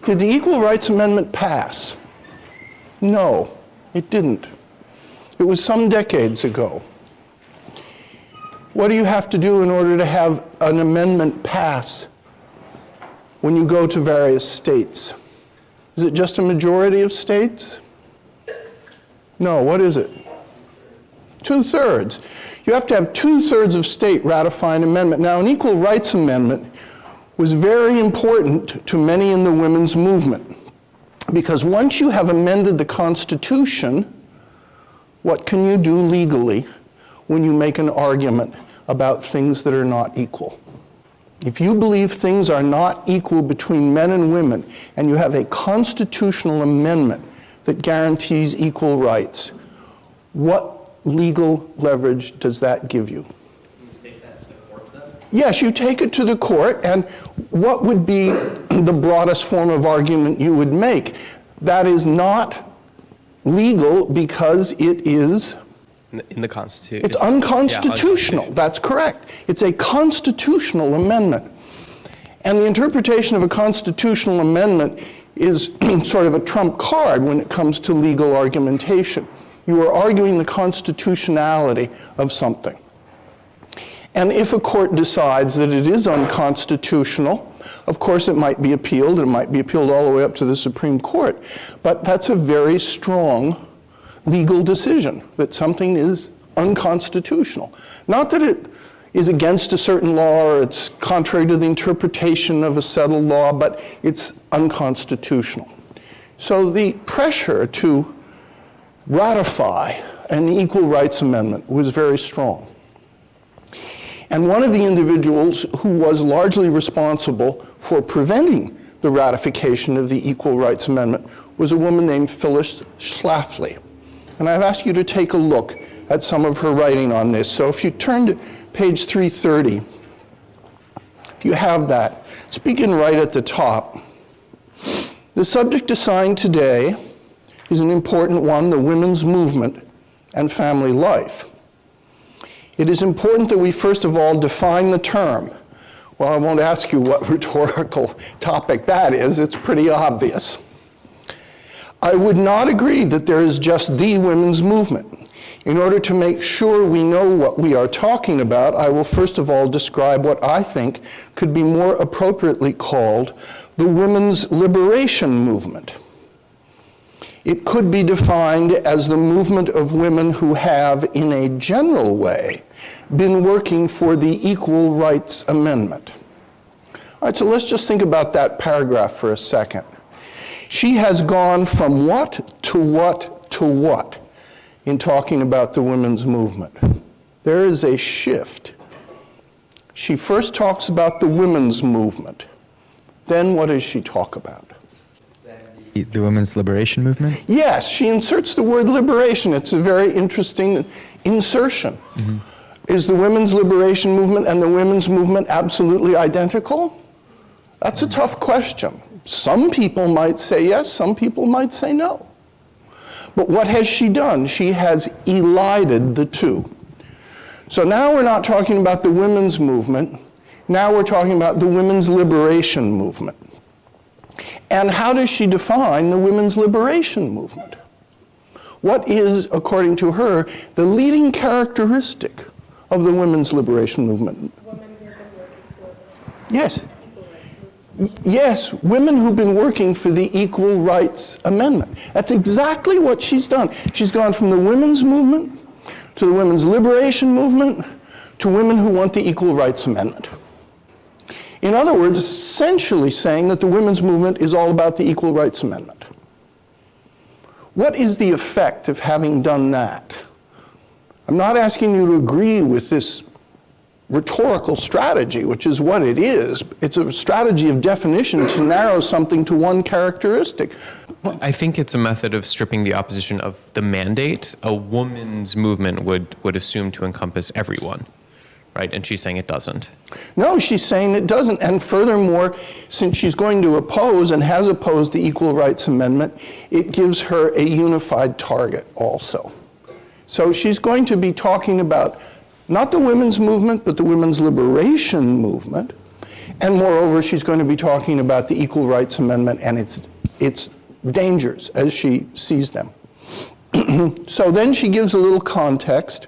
Did the Equal Rights Amendment pass? No, it didn't. It was some decades ago. What do you have to do in order to have an amendment pass when you go to various states? Is it just a majority of states? No, what is it? 2/3. You have to have 2/3 of state ratify an amendment. Now, an Equal Rights Amendment was very important to many in the women's movement, because once you have amended the Constitution, what can you do legally when you make an argument about things that are not equal? If you believe things are not equal between men and women, and you have a constitutional amendment that guarantees equal rights, what legal leverage does that give you? You take that to the court then? Yes, you take it to the court, and what would be the broadest form of argument you would make? That is not legal because it is in the Constitution. It's unconstitutional. Yeah, that's correct. It's a constitutional amendment. And the interpretation of a constitutional amendment is sort of a trump card when it comes to legal argumentation. You are arguing the constitutionality of something. And if a court decides that it is unconstitutional, of course it might be appealed. It might be appealed all the way up to the Supreme Court. But that's a very strong legal decision, that something is unconstitutional. Not that it is against a certain law or it's contrary to the interpretation of a settled law, but it's unconstitutional. So the pressure to ratify an Equal Rights Amendment was very strong. And one of the individuals who was largely responsible for preventing the ratification of the Equal Rights Amendment was a woman named Phillis Шлафли. And I've asked you to take a look at some of her writing on this. So if you turn to page 330, if you have that, let's begin right at the top. The subject assigned today is an important one, the women's movement and family life. It is important that we first of all define the term. Well, I won't ask you what rhetorical topic that is. It's pretty obvious. I would not agree that there is just the women's movement. In order to make sure we know what we are talking about, I will first of all describe what I think could be more appropriately called the women's liberation movement. It could be defined as the movement of women who have, in a general way, been working for the Equal Rights Amendment. All right, so let's just think about that paragraph for a second. She has gone from what to what to what in talking about the women's movement. There is a shift. She first talks about the women's movement. Then what does she talk about? The women's liberation movement? Yes, she inserts the word liberation. It's a very interesting insertion. Mm-hmm. Is the women's liberation movement and the women's movement absolutely identical? That's a tough question. Some people might say yes, some people might say no. But what has she done? She has elided the two. So now we're not talking about the women's movement. Now we're talking about the women's liberation movement. And how does she define the women's liberation movement? What is, according to her, the leading characteristic of the women's liberation movement? Yes. Yes, women who've been working for the Equal Rights Amendment. That's exactly what she's done. She's gone from the women's movement to the women's liberation movement to women who want the Equal Rights Amendment. In other words, essentially saying that the women's movement is all about the Equal Rights Amendment. What is the effect of having done that? I'm not asking you to agree with this rhetorical strategy, which is what it is. It's a strategy of definition to narrow something to one characteristic. I think it's a method of stripping the opposition of the mandate. A woman's movement would assume to encompass everyone, right? And she's saying it doesn't. No, she's saying it doesn't. And furthermore, since she's going to oppose and has opposed the Equal Rights Amendment, it gives her a unified target also. So she's going to be talking about not the women's movement, but the women's liberation movement. And moreover, she's going to be talking about the Equal Rights Amendment and its dangers as she sees them. So then she gives a little context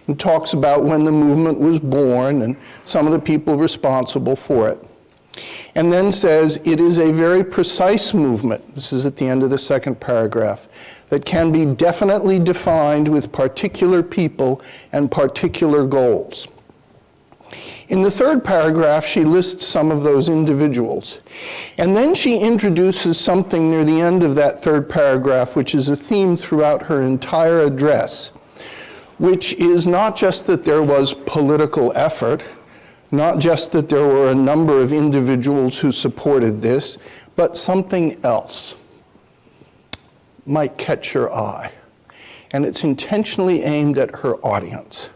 and talks about when the movement was born and some of the people responsible for it. And then says it is a very precise movement, this is at the end of the second paragraph, that can be definitely defined with particular people and particular goals. In the third paragraph, she lists some of those individuals. And then she introduces something near the end of that third paragraph, which is a theme throughout her entire address, which is not just that there was political effort, not just that there were a number of individuals who supported this, but something else might catch your eye. And it's intentionally aimed at her audience,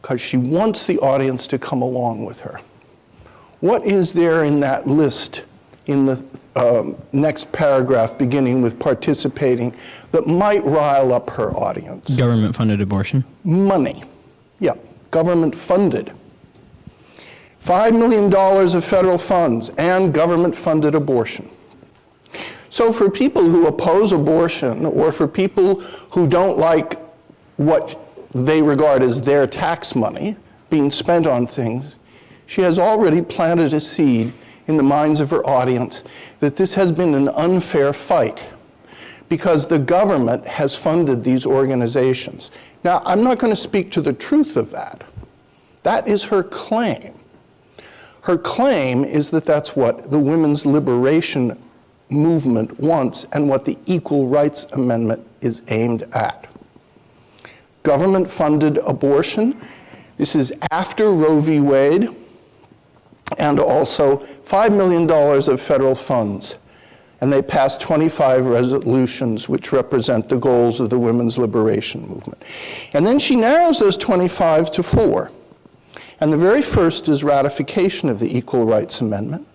because she wants the audience to come along with her. What is there in that list in the next paragraph, beginning with participating, that might rile up her audience? Government-funded abortion. Money. Yeah, government-funded. $5 million of federal funds and government-funded abortion. So for people who oppose abortion, or for people who don't like what they regard as their tax money being spent on things, she has already planted a seed in the minds of her audience that this has been an unfair fight because the government has funded these organizations. Now, I'm not going to speak to the truth of that. That is her claim. Her claim is that that's what the women's liberation movement wants and what the Equal Rights Amendment is aimed at. Government-funded abortion. This is after Roe v. Wade, and also $5 million of federal funds. And they passed 25 resolutions which represent the goals of the women's liberation movement. And then she narrows those 25 to 4. And the very first is ratification of the Equal Rights Amendment.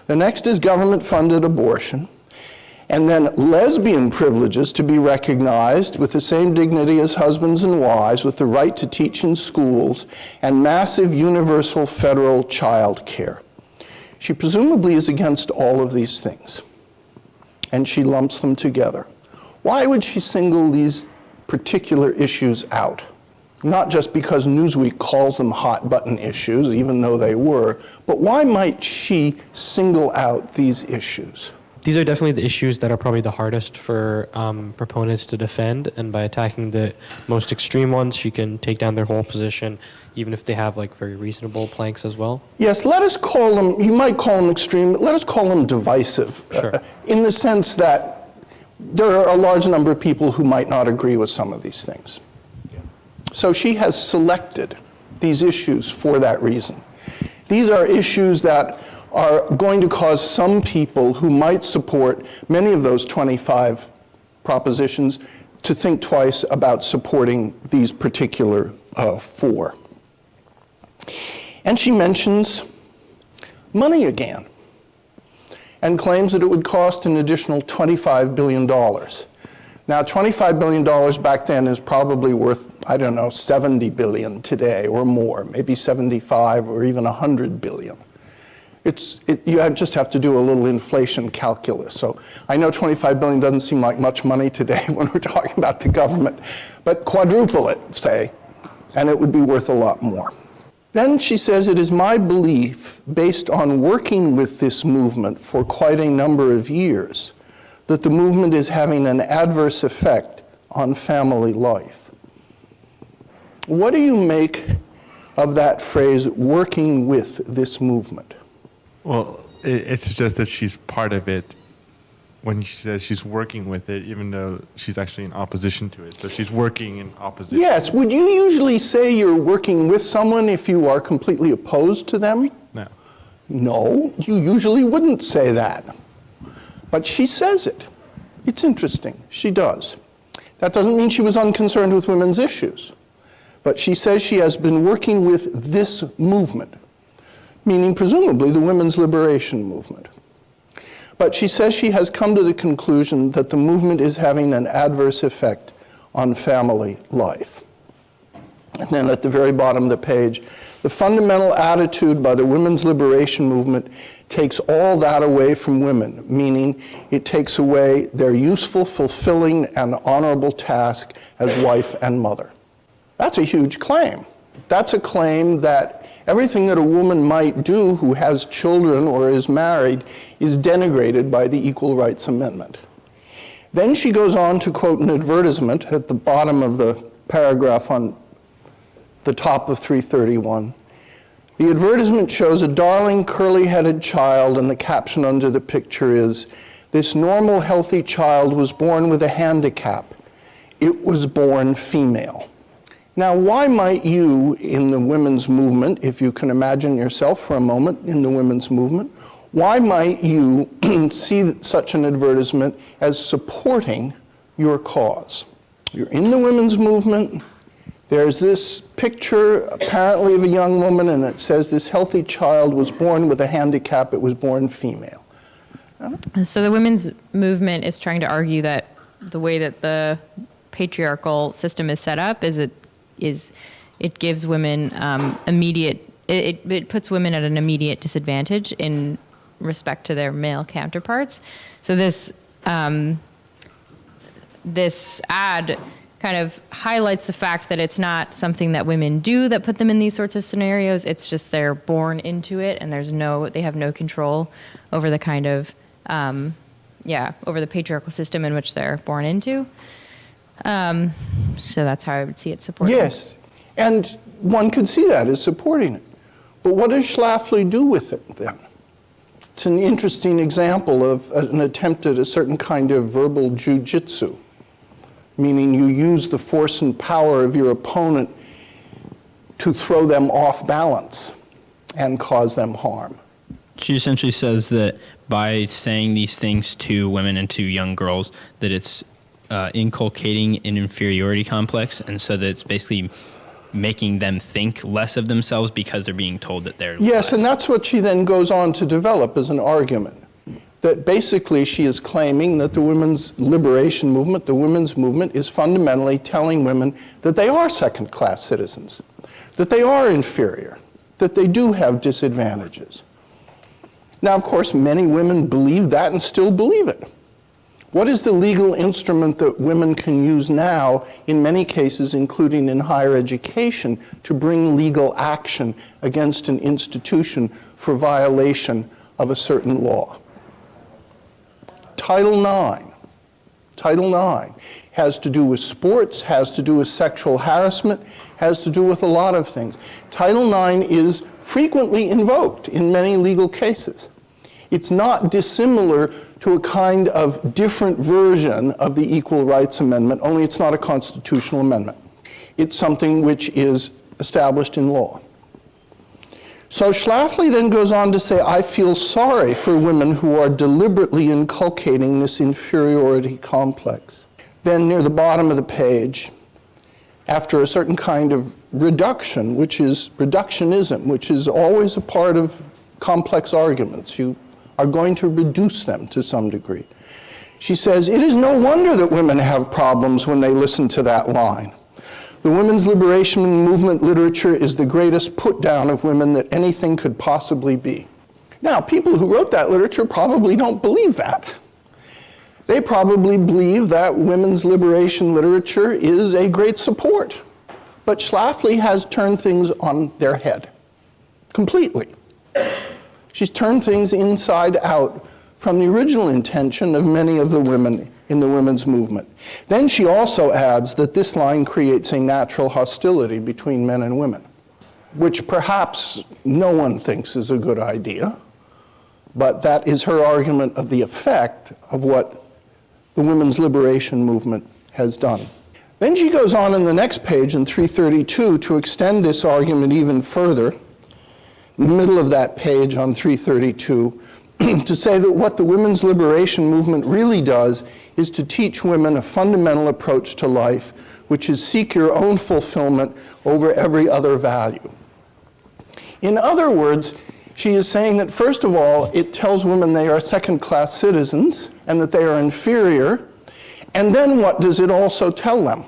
The next is government-funded abortion. And then lesbian privileges to be recognized with the same dignity as husbands and wives, with the right to teach in schools, and massive universal federal child care. She presumably is against all of these things, and she lumps them together. Why would she single these particular issues out? Not just because Newsweek calls them hot button issues, even though they were, but why might she single out these issues? These are definitely the issues that are probably the hardest for proponents to defend, and by attacking the most extreme ones, she can take down their whole position, even if they have like very reasonable planks as well. Yes, let us call them, you might call them extreme, but let us call them divisive, Sure. In the sense that there are a large number of people who might not agree with some of these things. So she has selected these issues for that reason. These are issues that are going to cause some people who might support many of those 25 propositions to think twice about supporting these particular 4. And she mentions money again and claims that it would cost an additional $25 billion. Now, $25 billion back then is probably worth, I don't know, 70 billion today or more, maybe 75 or even 100 billion. You just have to do a little inflation calculus. So I know 25 billion doesn't seem like much money today when we're talking about the government, but quadruple it, say, and it would be worth a lot more. Then she says, it is my belief, based on working with this movement for quite a number of years, that the movement is having an adverse effect on family life. What do you make of that phrase, working with this movement? Well, it suggests that she's part of it when she says she's working with it, even though she's actually in opposition to it. So she's working in opposition. Yes. Would you usually say you're working with someone if you are completely opposed to them? No. No, you usually wouldn't say that. But she says it. It's interesting. She does. That doesn't mean she was unconcerned with women's issues. But she says she has been working with this movement, meaning presumably the women's liberation movement. But she says she has come to the conclusion that the movement is having an adverse effect on family life. And then at the very bottom of the page, The fundamental attitude by the women's liberation movement takes all that away from women, meaning it takes away their useful, fulfilling, and honorable task as wife and mother. That's a huge claim. That's a claim that everything that a woman might do who has children or is married is denigrated by the Equal Rights Amendment. Then she goes on to quote an advertisement at the bottom of the paragraph on the top of 331. The advertisement shows a darling, curly-headed child, and the caption under the picture is, "This normal, healthy child was born with a handicap. It was born female." Now, why might you, in the women's movement, if you can imagine yourself for a moment in the women's movement, why might you see such an advertisement as supporting your cause? You're in the women's movement. There's this picture, apparently, of a young woman, and it says this healthy child was born with a handicap. It was born female. So the women's movement is trying to argue that the way that the patriarchal system is set up is it gives women it puts women at an immediate disadvantage in respect to their male counterparts. So this this ad kind of highlights the fact that it's not something that women do that put them in these sorts of scenarios. It's just they're born into it, and they have no control over the kind of over the patriarchal system in which they're born into. So that's how I would see it supported. Yes, and one could see that as supporting it. But what does Шлафли do with it then? It's an interesting example of an attempt at a certain kind of verbal jujitsu, meaning you use the force and power of your opponent to throw them off balance and cause them harm. She essentially says that by saying these things to women and to young girls, that it's inculcating an inferiority complex, and so that it's basically making them think less of themselves because they're being told that they're Yes, less. and that's what she then goes on to develop as an argument. That basically she is claiming that the women's liberation movement, the women's movement, is fundamentally telling women that they are second-class citizens, that they are inferior, that they do have disadvantages. Now, of course, many women believe that and still believe it. What is the legal instrument that women can use now, in many cases, including in higher education, to bring legal action against an institution for violation of a certain law? Title IX. Title IX has to do with sports, has to do with sexual harassment, has to do with a lot of things. Title IX is frequently invoked in many legal cases. It's not dissimilar to a kind of different version of the Equal Rights Amendment, only it's not a constitutional amendment. It's something which is established in law. So Шлафли then goes on to say, I feel sorry for women who are deliberately inculcating this inferiority complex. Then near the bottom of the page, after a certain kind of reduction, which is reductionism, which is always a part of complex arguments, you are going to reduce them to some degree. She says, it is no wonder that women have problems when they listen to that line. The women's liberation movement literature is the greatest put-down of women that anything could possibly be. Now, people who wrote that literature probably don't believe that. They probably believe that women's liberation literature is a great support. But Шлафли has turned things on their head, completely. She's turned things inside out from the original intention of many of the women in the women's movement. Then she also adds that this line creates a natural hostility between men and women, which perhaps no one thinks is a good idea, but that is her argument of the effect of what the women's liberation movement has done. Then she goes on in the next page, in 332, to extend this argument even further, in the middle of that page on 332, to say that what the women's liberation movement really does is to teach women a fundamental approach to life, which is seek your own fulfillment over every other value. In other words, she is saying that, first of all, it tells women they are second-class citizens and that they are inferior. And then what does it also tell them?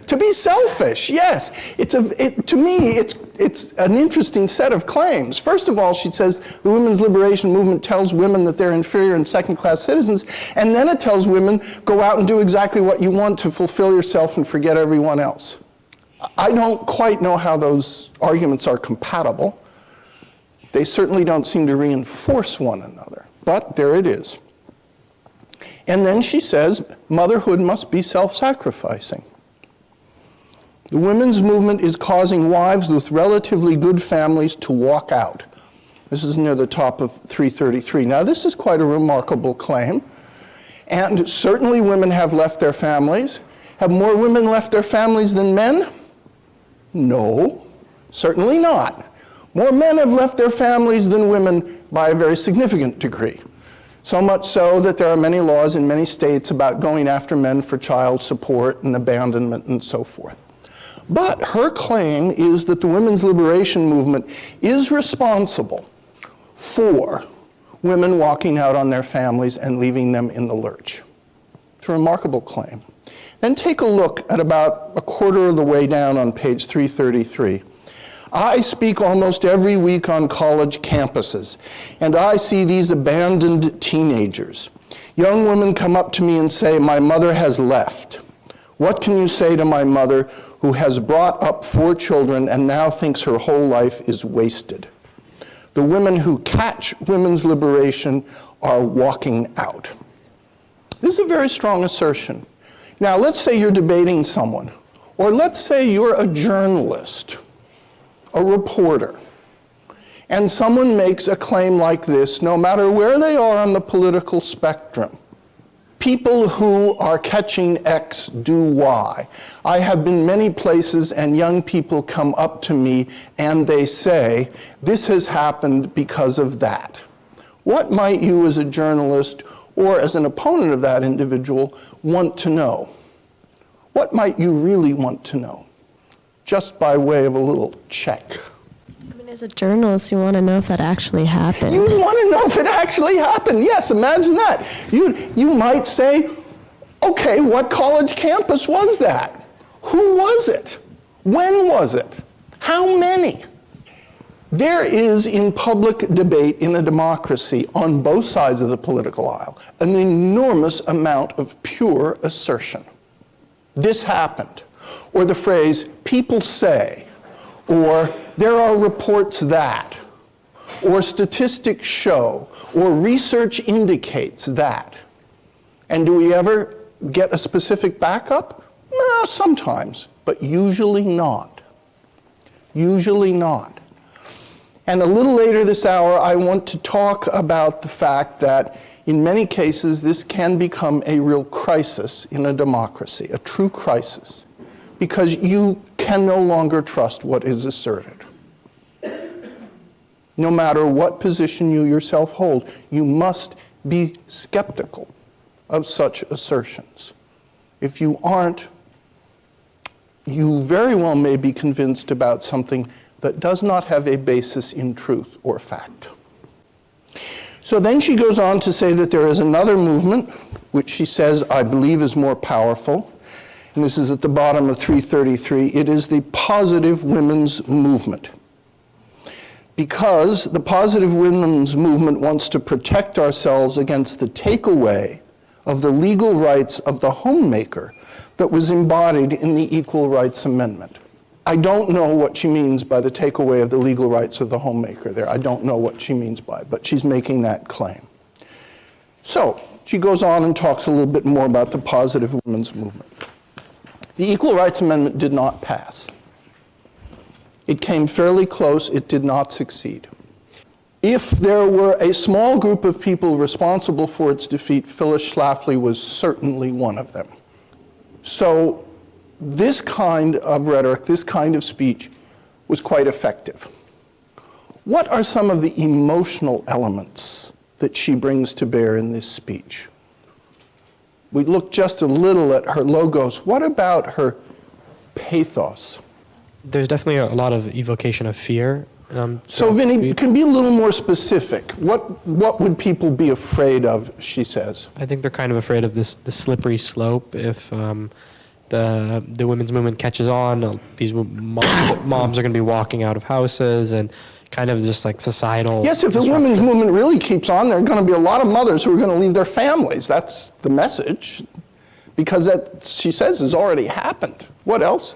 To be selfish, yes. To me, it's an interesting set of claims. First of all, she says the women's liberation movement tells women that they're inferior and second-class citizens, and then it tells women, go out and do exactly what you want to fulfill yourself and forget everyone else. I don't quite know how those arguments are compatible. They certainly don't seem to reinforce one another, but there it is. And then she says, motherhood must be self-sacrificing. The women's movement is causing wives with relatively good families to walk out. This is near the top of 333. Now, this is quite a remarkable claim. And certainly women have left their families. Have more women left their families than men? No, certainly not. More men have left their families than women by a very significant degree. So much so that there are many laws in many states about going after men for child support and abandonment and so forth. But her claim is that the women's liberation movement is responsible for women walking out on their families and leaving them in the lurch. It's a remarkable claim. Then take a look at about a quarter of the way down on page 333. I speak almost every week on college campuses, and I see these abandoned teenagers. Young women come up to me and say, my mother has left. What can you say to my mother who has brought up 4 children and now thinks her whole life is wasted? The women who catch women's liberation are walking out. This is a very strong assertion. Now, let's say you're debating someone, or let's say you're a journalist, a reporter, and someone makes a claim like this, no matter where they are on the political spectrum. People who are catching X do Y. I have been many places and young people come up to me and they say, this has happened because of that. What might you as a journalist or as an opponent of that individual want to know? What might you really want to know? Just by way of a little check. I mean, as a journalist, you want to know if that actually happened. You want to know if it actually happened. Yes, imagine that. You might say, okay, what college campus was that? Who was it? When was it? How many? There is in public debate in a democracy on both sides of the political aisle an enormous amount of pure assertion. This happened. Or the phrase, people say, or there are reports that, or statistics show, or research indicates that. And do we ever get a specific backup? Well, sometimes, but usually not. Usually not. And a little later this hour, I want to talk about the fact that in many cases, this can become a real crisis in a democracy, a true crisis, because you can no longer trust what is asserted. No matter what position you yourself hold, you must be skeptical of such assertions. If you aren't, you very well may be convinced about something that does not have a basis in truth or fact. So then she goes on to say that there is another movement, which she says, I believe, is more powerful. And this is at the bottom of 333. It is the positive women's movement. Because the positive women's movement wants to protect ourselves against the takeaway of the legal rights of the homemaker that was embodied in the Equal Rights Amendment. I don't know what she means by the takeaway of the legal rights of the homemaker there. I don't know what she means by it, but she's making that claim. So she goes on and talks a little bit more about the positive women's movement. The Equal Rights Amendment did not pass. It came fairly close. It did not succeed. If there were a small group of people responsible for its defeat, Phillis Шлафли was certainly one of them. So this kind of rhetoric, this kind of speech, was quite effective. What are some of the emotional elements that she brings to bear in this speech? We look just a little at her logos. What about her pathos? There's definitely a lot of evocation of fear. So Vinny, can be a little more specific. What would people be afraid of, she says? I think they're kind of afraid of this slippery slope. If the women's movement catches on, these moms are going to be walking out of houses and kind of just like societal. Yes, if the women's movement really keeps on, there are going to be a lot of mothers who are going to leave their families. That's the message. Because that, she says, has already happened. What else?